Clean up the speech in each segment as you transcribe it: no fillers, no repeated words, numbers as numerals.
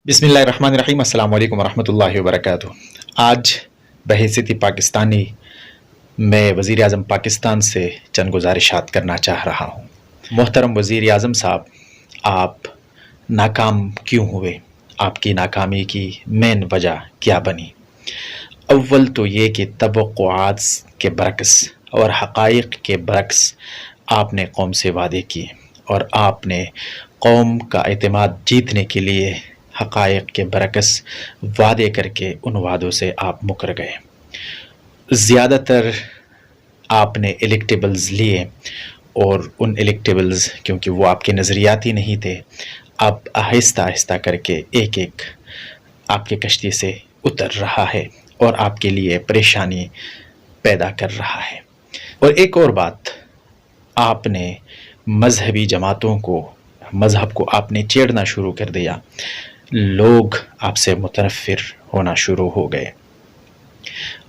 بسم اللہ الرحمن الرحیم۔ السلام علیکم ورحمۃ اللہ وبرکاتہ۔ آج بحیثیت پاکستانی میں وزیر اعظم پاکستان سے چند گزارشات کرنا چاہ رہا ہوں۔ محترم وزیر اعظم صاحب، آپ ناکام کیوں ہوئے؟ آپ کی ناکامی کی مین وجہ کیا بنی؟ اول تو یہ کہ توقعات کے برعکس اور حقائق کے برعکس آپ نے قوم سے وعدے کیے اور آپ نے قوم کا اعتماد جیتنے کے لیے حقائق کے برعکس وعدے کر کے ان وعدوں سے آپ مکر گئے۔ زیادہ تر آپ نے الیکٹیبلز لیے اور ان الیکٹیبلز کیونکہ وہ آپ کے نظریاتی نہیں تھے، اب آہستہ آہستہ کر کے ایک ایک آپ کے کشتی سے اتر رہا ہے اور آپ کے لیے پریشانی پیدا کر رہا ہے۔ اور ایک اور بات، آپ نے مذہبی جماعتوں کو، مذہب کو آپ نے چھیڑنا شروع کر دیا، لوگ آپ سے متنفر ہونا شروع ہو گئے۔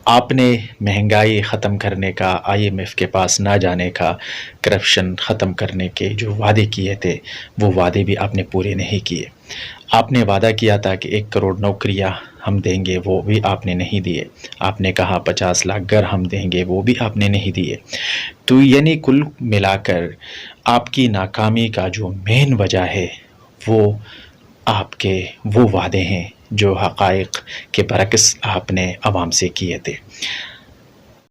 آپ نے مہنگائی ختم کرنے کا، IMF کے پاس نہ جانے کا، کرپشن ختم کرنے کے جو وعدے کیے تھے وہ وعدے بھی آپ نے پورے نہیں کیے۔ آپ نے وعدہ کیا تھا کہ 1 کروڑ نوکریاں ہم دیں گے، وہ بھی آپ نے نہیں دیے۔ آپ نے کہا 50 لاکھ گھر ہم دیں گے، وہ بھی آپ نے نہیں دیے۔ تو یعنی کل ملا کر آپ کی ناکامی کا جو مین وجہ ہے وہ آپ کے وہ وعدے ہیں جو حقائق کے برعکس آپ نے عوام سے کیے تھے۔